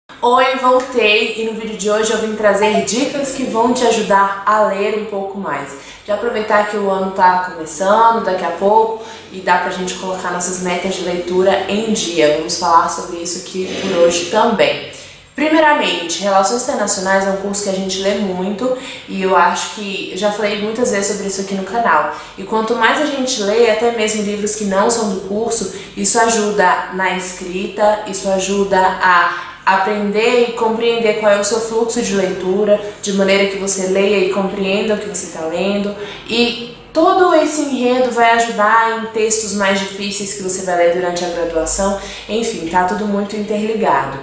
Oi, voltei e no vídeo de hoje eu vim trazer dicas que vão te ajudar a ler um pouco mais. Já aproveitar que o ano tá começando daqui a pouco e dá pra gente colocar nossas metas de leitura em dia. Vamos falar sobre isso aqui por hoje também. Primeiramente, Relações Internacionais é um curso que a gente lê muito e eu acho que eu já falei muitas vezes sobre isso aqui no canal. E quanto mais a gente lê, até mesmo livros que não são do curso, isso ajuda na escrita, isso ajuda a aprender e compreender qual é o seu fluxo de leitura, de maneira que você leia e compreenda o que você está lendo. E todo esse enredo vai ajudar em textos mais difíceis que você vai ler durante a graduação. Enfim, tá tudo muito interligado.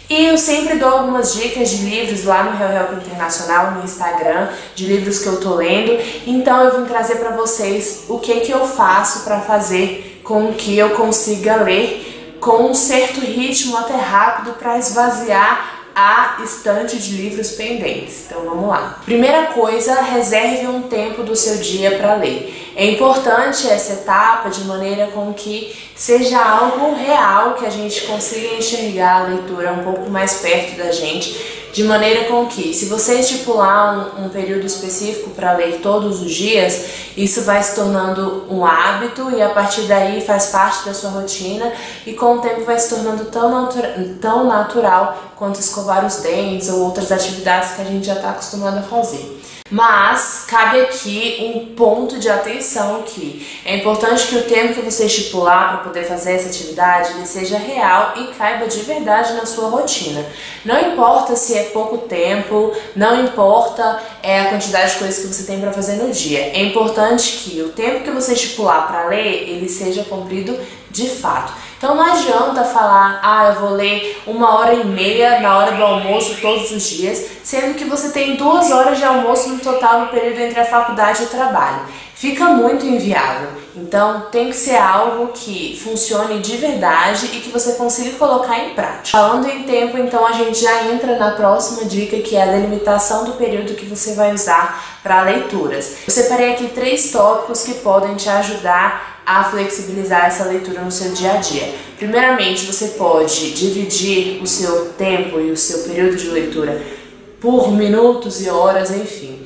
E eu sempre dou algumas dicas de livros lá no Help Internacional, no Instagram, de livros que eu tô lendo. Então eu vim trazer para vocês o que eu faço para fazer com que eu consiga ler com um certo ritmo, até rápido, para esvaziar a estante de livros pendentes. Então vamos lá. Primeira coisa, reserve um tempo do seu dia para ler. É importante essa etapa de maneira com que seja algo real, que a gente consiga enxergar a leitura um pouco mais perto da gente, de maneira com que, se você estipular um período específico para ler todos os dias, isso vai se tornando um hábito e a partir daí faz parte da sua rotina e com o tempo vai se tornando tão natural quanto escovar os dentes ou outras atividades que a gente já está acostumado a fazer. Mas cabe aqui um ponto de atenção que é importante que o tempo que você estipular para poder fazer essa atividade ele seja real e caiba de verdade na sua rotina. Não importa se é pouco tempo, não importa a quantidade de coisas que você tem para fazer no dia. É importante que o tempo que você estipular para ler, ele seja cumprido de fato. Então não adianta falar, eu vou ler 1h30 na hora do almoço todos os dias, sendo que você tem 2 horas de almoço no total no período entre a faculdade e o trabalho. Fica muito inviável. Então tem que ser algo que funcione de verdade e que você consiga colocar em prática. Falando em tempo, então a gente já entra na próxima dica, que é a delimitação do período que você vai usar para leituras. Eu separei aqui 3 tópicos que podem te ajudar a flexibilizar essa leitura no seu dia a dia. Primeiramente, você pode dividir o seu tempo e o seu período de leitura por minutos e horas, enfim.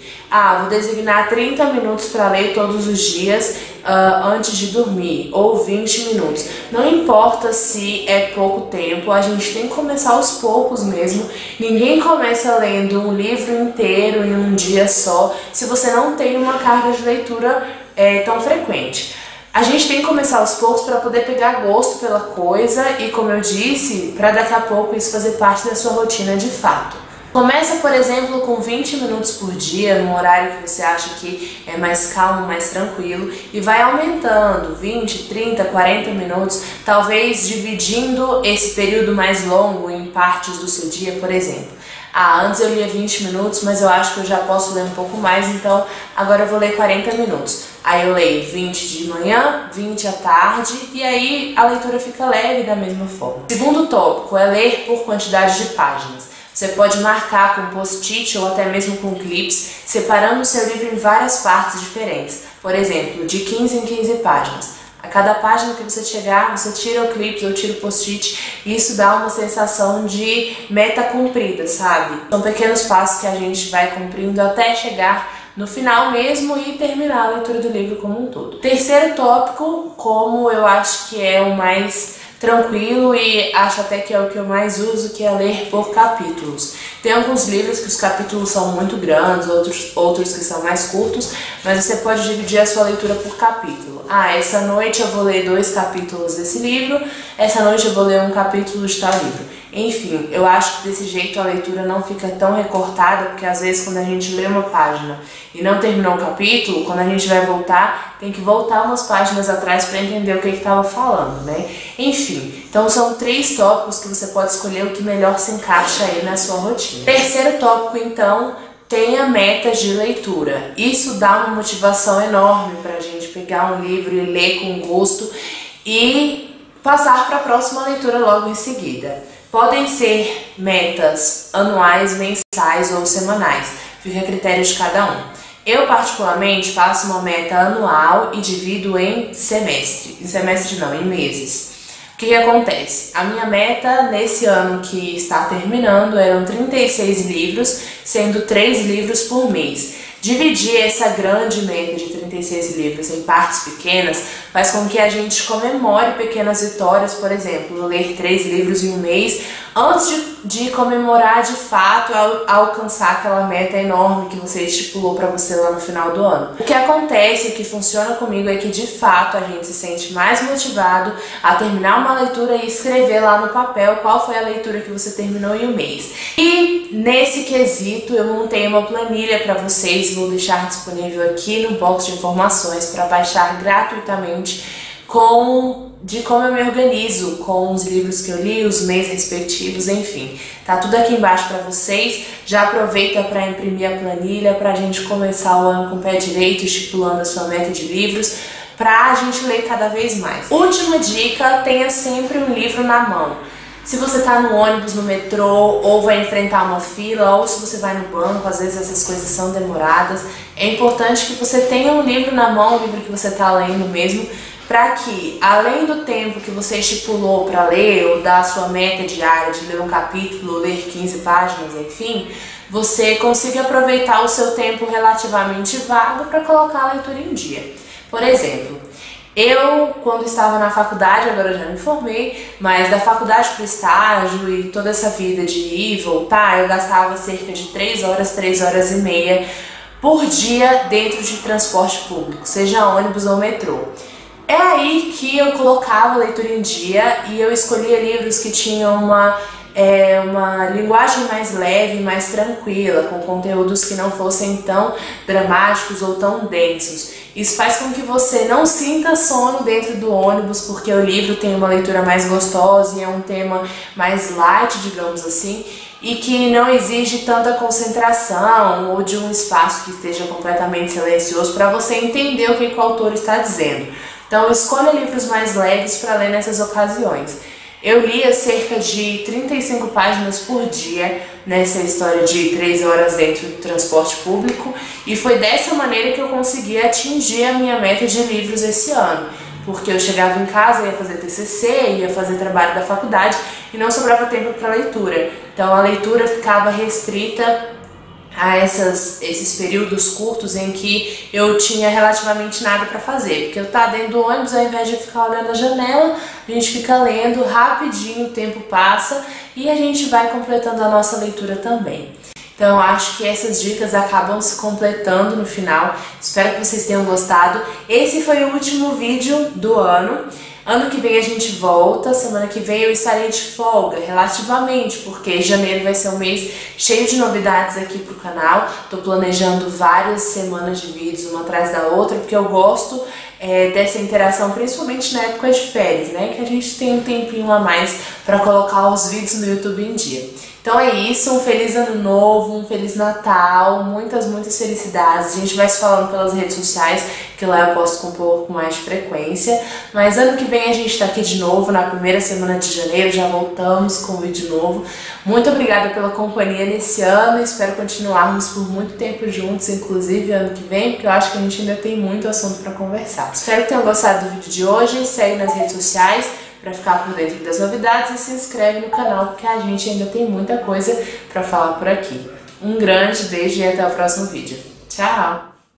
Vou designar 30 minutos para ler todos os dias antes de dormir, ou 20 minutos. Não importa se é pouco tempo, a gente tem que começar aos poucos mesmo. Ninguém começa lendo um livro inteiro em um dia só, se você não tem uma carga de leitura tão frequente. A gente tem que começar aos poucos para poder pegar gosto pela coisa e, como eu disse, para daqui a pouco isso fazer parte da sua rotina de fato. Começa, por exemplo, com 20 minutos por dia, num horário que você acha que é mais calmo, mais tranquilo, e vai aumentando, 20, 30, 40 minutos, talvez dividindo esse período mais longo em partes do seu dia, por exemplo. Antes eu lia 20 minutos, mas eu acho que eu já posso ler um pouco mais, então agora eu vou ler 40 minutos. Aí eu leio 20 de manhã, 20 à tarde, e aí a leitura fica leve da mesma forma. Segundo tópico é ler por quantidade de páginas. Você pode marcar com post-it ou até mesmo com clips, separando o seu livro em várias partes diferentes. Por exemplo, de 15 em 15 páginas. A cada página que você chegar, você tira o clipe ou tira o post-it, e isso dá uma sensação de meta cumprida, sabe? São pequenos passos que a gente vai cumprindo até chegar no final mesmo e terminar a leitura do livro como um todo. Terceiro tópico, como eu acho que é o mais tranquilo e acho até que é o que eu mais uso, que é ler por capítulos. Tem alguns livros que os capítulos são muito grandes, outros que são mais curtos, mas você pode dividir a sua leitura por capítulo. Essa noite eu vou ler 2 capítulos desse livro, essa noite eu vou ler um capítulo de tal livro. Enfim, eu acho que desse jeito a leitura não fica tão recortada, porque às vezes quando a gente lê uma página e não terminou o capítulo, quando a gente vai voltar, tem que voltar umas páginas atrás para entender o que estava falando, né? Enfim, então são 3 tópicos que você pode escolher o que melhor se encaixa aí na sua rotina. Terceiro tópico, então, tenha metas de leitura. Isso dá uma motivação enorme para a gente pegar um livro e ler com gosto e passar para a próxima leitura logo em seguida. Podem ser metas anuais, mensais ou semanais, fica a critério de cada um. Eu particularmente faço uma meta anual e divido em semestre. Em semestre não, em meses. O que acontece? A minha meta nesse ano que está terminando eram 36 livros, sendo 3 livros por mês. Dividir essa grande meta de 36 livros em partes pequenas faz com que a gente comemore pequenas vitórias, por exemplo, ler 3 livros em um mês, antes de comemorar de fato alcançar aquela meta enorme que você estipulou para você lá no final do ano. O que acontece, o que funciona comigo é que de fato a gente se sente mais motivado a terminar uma leitura e escrever lá no papel qual foi a leitura que você terminou em um mês. E nesse quesito eu montei uma planilha para vocês, vou deixar disponível aqui no box de informações para baixar gratuitamente de como eu me organizo com os livros que eu li, os meses respectivos, enfim. Tá tudo aqui embaixo para vocês. Já aproveita para imprimir a planilha para a gente começar o ano com o pé direito, estipulando a sua meta de livros, para a gente ler cada vez mais. Última dica, tenha sempre um livro na mão. Se você está no ônibus, no metrô, ou vai enfrentar uma fila, ou se você vai no banco, às vezes essas coisas são demoradas, é importante que você tenha um livro na mão, o livro que você está lendo mesmo, para que, além do tempo que você estipulou para ler, ou da sua meta diária de ler um capítulo, ler 15 páginas, enfim, você consiga aproveitar o seu tempo relativamente vago para colocar a leitura em dia. Por exemplo, eu, quando estava na faculdade, agora eu já me formei, mas da faculdade para o estágio e toda essa vida de ir e voltar, eu gastava cerca de 3 horas e meia por dia dentro de transporte público, seja ônibus ou metrô. É aí que eu colocava a leitura em dia e eu escolhia livros que tinham uma linguagem mais leve, mais tranquila, com conteúdos que não fossem tão dramáticos ou tão densos. Isso faz com que você não sinta sono dentro do ônibus, porque o livro tem uma leitura mais gostosa e é um tema mais light, digamos assim, e que não exige tanta concentração ou de um espaço que esteja completamente silencioso para você entender o que o autor está dizendo. Então escolha livros mais leves para ler nessas ocasiões. Eu lia cerca de 35 páginas por dia nessa história de 3 horas dentro do transporte público e foi dessa maneira que eu consegui atingir a minha meta de livros esse ano. Porque eu chegava em casa, ia fazer TCC, ia fazer trabalho da faculdade e não sobrava tempo para leitura. Então a leitura ficava restrita a esses períodos curtos em que eu tinha relativamente nada para fazer, porque eu estava dentro do ônibus, ao invés de ficar olhando a janela, a gente fica lendo rapidinho, o tempo passa e a gente vai completando a nossa leitura também. Então acho que essas dicas acabam se completando no final, espero que vocês tenham gostado. Esse foi o último vídeo do ano. Ano que vem a gente volta, semana que vem eu estarei de folga, relativamente, porque janeiro vai ser um mês cheio de novidades aqui pro canal. Tô planejando várias semanas de vídeos, uma atrás da outra, porque eu gosto dessa interação, principalmente na época de férias, né? Que a gente tem um tempinho a mais para colocar os vídeos no YouTube em dia. Então é isso, um feliz ano novo, um feliz Natal, muitas felicidades. A gente vai se falando pelas redes sociais, que lá eu posto com um pouco mais de frequência. Mas ano que vem a gente tá aqui de novo, na primeira semana de janeiro, já voltamos com um vídeo novo. Muito obrigada pela companhia nesse ano, espero continuarmos por muito tempo juntos, inclusive ano que vem, porque eu acho que a gente ainda tem muito assunto para conversar. Espero que tenham gostado do vídeo de hoje, segue nas redes sociais para ficar por dentro das novidades e se inscreve no canal, porque a gente ainda tem muita coisa para falar por aqui. Um grande beijo e até o próximo vídeo. Tchau!